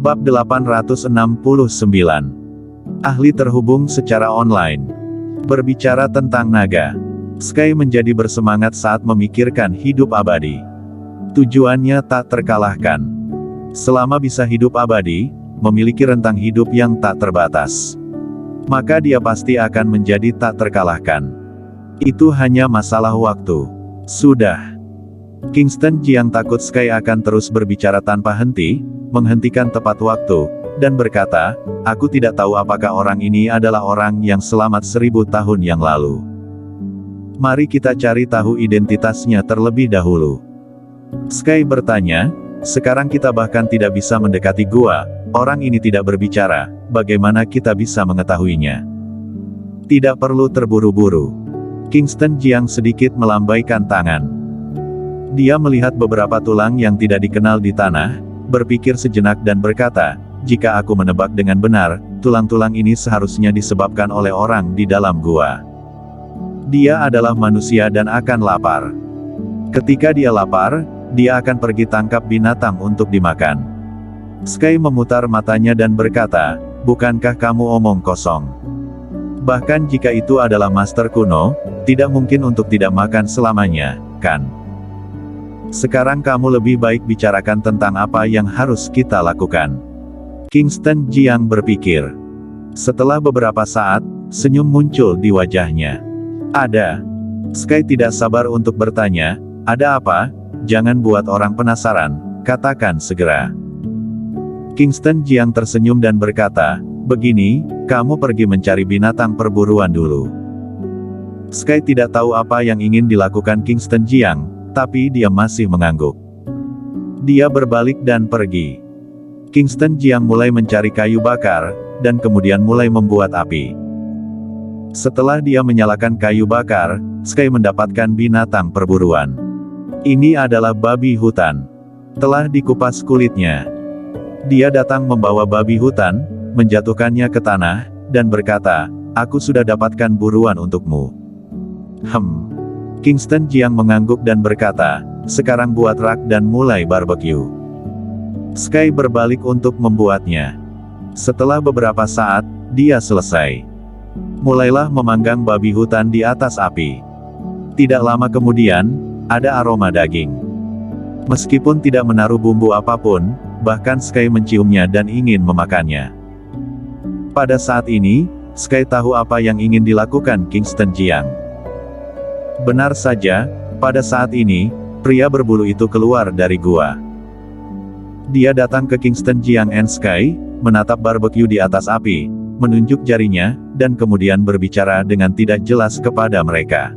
Bab 869. Ahli terhubung secara online. Berbicara tentang naga. Sky menjadi bersemangat saat memikirkan hidup abadi. Tujuannya tak terkalahkan. Selama bisa hidup abadi, memiliki rentang hidup yang tak terbatas, maka dia pasti akan menjadi tak terkalahkan. Itu hanya masalah waktu. Sudah. Kingston Jiang takut Sky akan terus berbicara tanpa henti, menghentikan tepat waktu, dan berkata, "Aku tidak tahu apakah orang ini adalah orang yang selamat 1000 tahun yang lalu. Mari kita cari tahu identitasnya terlebih dahulu." Sky bertanya, "Sekarang kita bahkan tidak bisa mendekati gua, orang ini tidak berbicara, bagaimana kita bisa mengetahuinya?" "Tidak perlu terburu-buru." Kingston Jiang sedikit melambaikan tangan. Dia melihat beberapa tulang yang tidak dikenal di tanah, berpikir sejenak dan berkata, "Jika aku menebak dengan benar, tulang-tulang ini seharusnya disebabkan oleh orang di dalam gua. Dia adalah manusia dan akan lapar. Ketika dia lapar, dia akan pergi tangkap binatang untuk dimakan." Sky memutar matanya dan berkata, "Bukankah kamu omong kosong? Bahkan jika itu adalah master kuno, tidak mungkin untuk tidak makan selamanya, kan? Sekarang kamu lebih baik bicarakan tentang apa yang harus kita lakukan." Kingston Jiang berpikir. Setelah beberapa saat, senyum muncul di wajahnya. "Ada." Sky tidak sabar untuk bertanya, "Ada apa? Jangan buat orang penasaran, katakan segera." Kingston Jiang tersenyum dan berkata, "Begini, kamu pergi mencari binatang perburuan dulu." Sky tidak tahu apa yang ingin dilakukan Kingston Jiang, tapi dia masih mengangguk. Dia berbalik dan pergi. Kingston Jiang mulai mencari kayu bakar, dan kemudian mulai membuat api. Setelah dia menyalakan kayu bakar, Sky mendapatkan binatang perburuan. Ini adalah babi hutan. Telah dikupas kulitnya. Dia datang membawa babi hutan, menjatuhkannya ke tanah, dan berkata, "Aku sudah dapatkan buruan untukmu." Kingston Jiang mengangguk dan berkata, "Sekarang buat rak dan mulai barbecue." Sky berbalik untuk membuatnya. Setelah beberapa saat, dia selesai. Mulailah memanggang babi hutan di atas api. Tidak lama kemudian, ada aroma daging. Meskipun tidak menaruh bumbu apapun, bahkan Sky menciumnya dan ingin memakannya. Pada saat ini, Sky tahu apa yang ingin dilakukan Kingston Jiang. Benar saja, pada saat ini, pria berbulu itu keluar dari gua. Dia datang ke Kingston Jiang and Sky, menatap barbecue di atas api, menunjuk jarinya, dan kemudian berbicara dengan tidak jelas kepada mereka.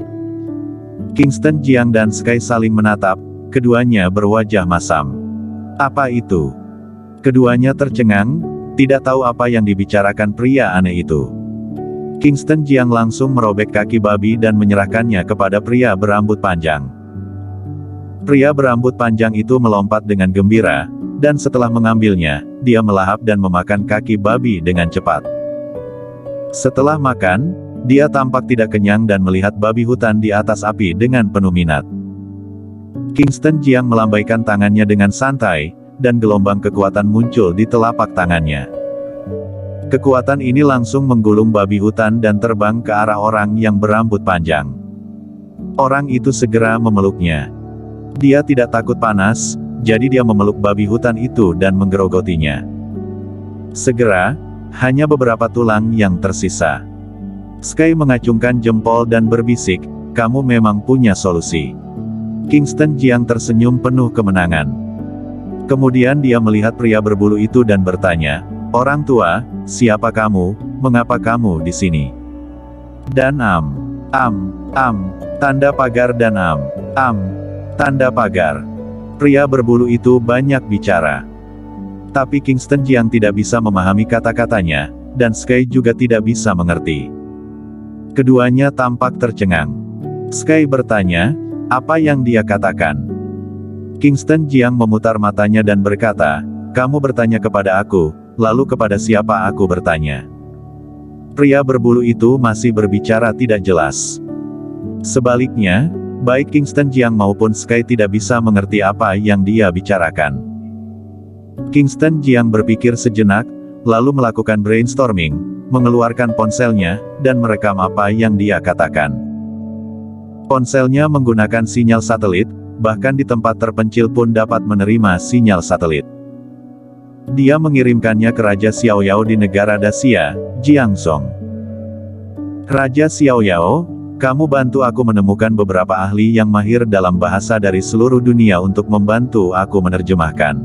Kingston Jiang dan Sky saling menatap, keduanya berwajah masam. Apa itu? Keduanya tercengang, tidak tahu apa yang dibicarakan pria aneh itu. Kingston Jiang langsung merobek kaki babi dan menyerahkannya kepada pria berambut panjang. Pria berambut panjang itu melompat dengan gembira, dan setelah mengambilnya, dia melahap dan memakan kaki babi dengan cepat. Setelah makan, dia tampak tidak kenyang dan melihat babi hutan di atas api dengan penuh minat. Kingston Jiang melambaikan tangannya dengan santai, dan gelombang kekuatan muncul di telapak tangannya. Kekuatan ini langsung menggulung babi hutan dan terbang ke arah orang yang berambut panjang. Orang itu segera memeluknya. Dia tidak takut panas, jadi dia memeluk babi hutan itu dan menggerogotinya. Segera, hanya beberapa tulang yang tersisa. Sky mengacungkan jempol dan berbisik, "Kamu memang punya solusi." Kingston Jiang tersenyum penuh kemenangan. Kemudian dia melihat pria berbulu itu dan bertanya, "Orang tua, siapa kamu, mengapa kamu di sini?" Dan tanda pagar dan tanda pagar. Pria berbulu itu banyak bicara. Tapi Kingston Jiang tidak bisa memahami kata-katanya, dan Sky juga tidak bisa mengerti. Keduanya tampak tercengang. Sky bertanya, apa yang dia katakan? Kingston Jiang memutar matanya dan berkata, "Kamu bertanya kepada aku, lalu kepada siapa aku bertanya?" Pria berbulu itu masih berbicara tidak jelas. Sebaliknya, baik Kingston Jiang maupun Sky tidak bisa mengerti apa yang dia bicarakan. Kingston Jiang berpikir sejenak, lalu melakukan brainstorming, mengeluarkan ponselnya, dan merekam apa yang dia katakan. Ponselnya menggunakan sinyal satelit, bahkan di tempat terpencil pun dapat menerima sinyal satelit. Dia mengirimkannya ke Raja Xiaoyao di negara Daxia, Jiangzhong. Raja Xiaoyao, kamu bantu aku menemukan beberapa ahli yang mahir dalam bahasa dari seluruh dunia untuk membantu aku menerjemahkan.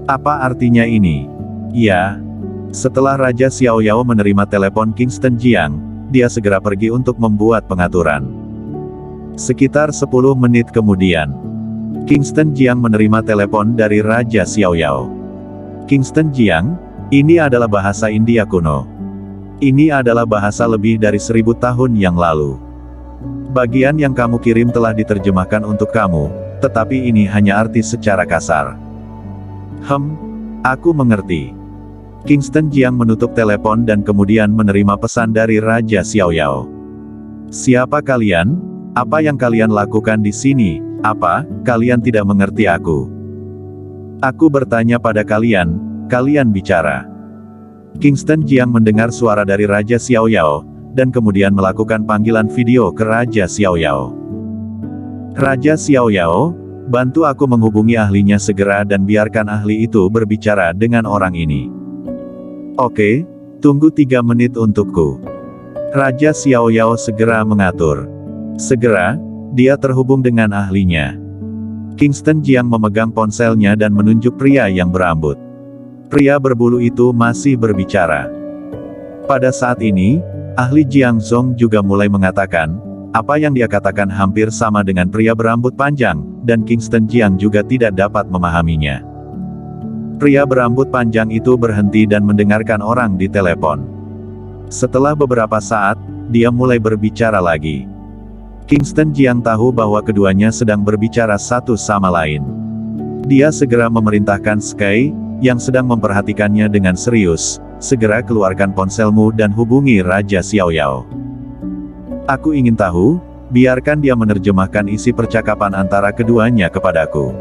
Apa artinya ini? Ya. Setelah Raja Xiaoyao menerima telepon Kingston Jiang, dia segera pergi untuk membuat pengaturan. Sekitar 10 menit kemudian, Kingston Jiang menerima telepon dari Raja Xiaoyao. Kingston Jiang, ini adalah bahasa India kuno. Ini adalah bahasa lebih dari 1000 tahun yang lalu. Bagian yang kamu kirim telah diterjemahkan untuk kamu, tetapi ini hanya arti secara kasar. Aku mengerti. Kingston Jiang menutup telepon dan kemudian menerima pesan dari Raja Xiaoyao. Siapa kalian? Apa yang kalian lakukan di sini? Apa, kalian tidak mengerti aku? Aku bertanya pada kalian, kalian bicara. Kingston Jiang mendengar suara dari Raja Xiaoyao, dan kemudian melakukan panggilan video ke Raja Xiaoyao. Raja Xiaoyao, bantu aku menghubungi ahlinya segera dan biarkan ahli itu berbicara dengan orang ini. Oke, tunggu 3 menit untukku. Raja Xiaoyao segera mengatur. Segera, dia terhubung dengan ahlinya. Kingston Jiang memegang ponselnya dan menunjuk pria yang berambut. Pria berbulu itu masih berbicara. Pada saat ini, ahli Jiangzhong juga mulai mengatakan, apa yang dia katakan hampir sama dengan pria berambut panjang, dan Kingston Jiang juga tidak dapat memahaminya. Pria berambut panjang itu berhenti dan mendengarkan orang di telepon. Setelah beberapa saat, dia mulai berbicara lagi. Kingston Jiang tahu bahwa keduanya sedang berbicara satu sama lain. Dia segera memerintahkan Sky, yang sedang memperhatikannya dengan serius, segera keluarkan ponselmu dan hubungi Raja Xiaoyao. Aku ingin tahu, biarkan dia menerjemahkan isi percakapan antara keduanya kepadaku.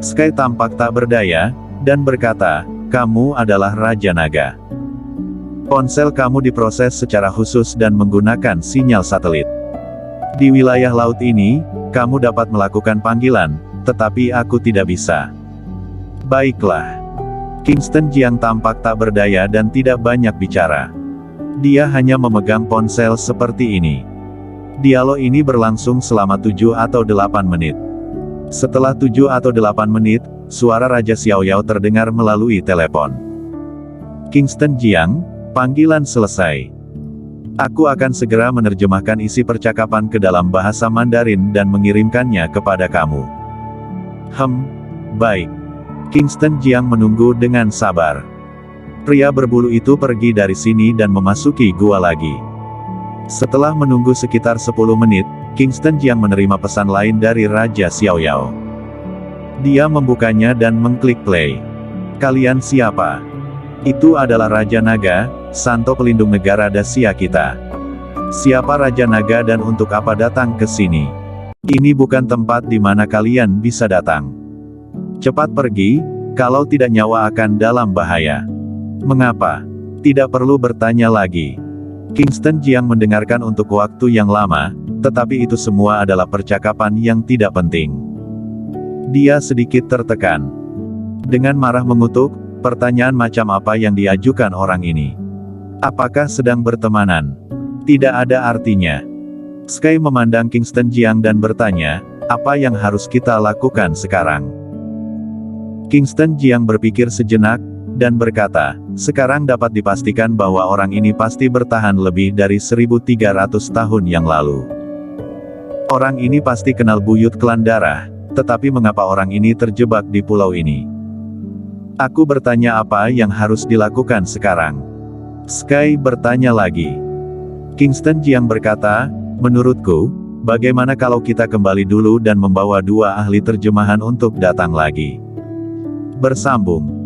Sky tampak tak berdaya, dan berkata, kamu adalah Raja Naga. Ponsel kamu diproses secara khusus dan menggunakan sinyal satelit. Di wilayah laut ini, kamu dapat melakukan panggilan, tetapi aku tidak bisa. Baiklah. Kingston Jiang tampak tak berdaya dan tidak banyak bicara. Dia hanya memegang ponsel seperti ini. Dialog ini berlangsung selama 7 atau 8 menit. Setelah 7 atau 8 menit, suara Raja Xiaoyao terdengar melalui telepon. Kingston Jiang, panggilan selesai. Aku akan segera menerjemahkan isi percakapan ke dalam bahasa Mandarin dan mengirimkannya kepada kamu. Baik. Kingston Jiang menunggu dengan sabar. Pria berbulu itu pergi dari sini dan memasuki gua lagi. Setelah menunggu sekitar 10 menit, Kingston Jiang menerima pesan lain dari Raja Xiaoyao. Dia membukanya dan mengklik play. Kalian siapa? Itu adalah Raja Naga, Santo pelindung negara Daxia kita. Siapa Raja Naga dan untuk apa datang ke sini? Ini bukan tempat di mana kalian bisa datang. Cepat pergi, kalau tidak nyawa akan dalam bahaya. Mengapa? Tidak perlu bertanya lagi. Kingston Jiang mendengarkan untuk waktu yang lama, tetapi itu semua adalah percakapan yang tidak penting. Dia sedikit tertekan. Dengan marah mengutuk, pertanyaan macam apa yang diajukan orang ini? Apakah sedang bertemanan? Tidak ada artinya. Sky memandang Kingston Jiang dan bertanya, apa yang harus kita lakukan sekarang? Kingston Jiang berpikir sejenak, dan berkata, sekarang dapat dipastikan bahwa orang ini pasti bertahan lebih dari 1300 tahun yang lalu. Orang ini pasti kenal buyut klan darah, tetapi mengapa orang ini terjebak di pulau ini? Aku bertanya apa yang harus dilakukan sekarang? Sky bertanya lagi. Kingston Jiang berkata, menurutku, bagaimana kalau kita kembali dulu dan membawa 2 ahli terjemahan untuk datang lagi? Bersambung.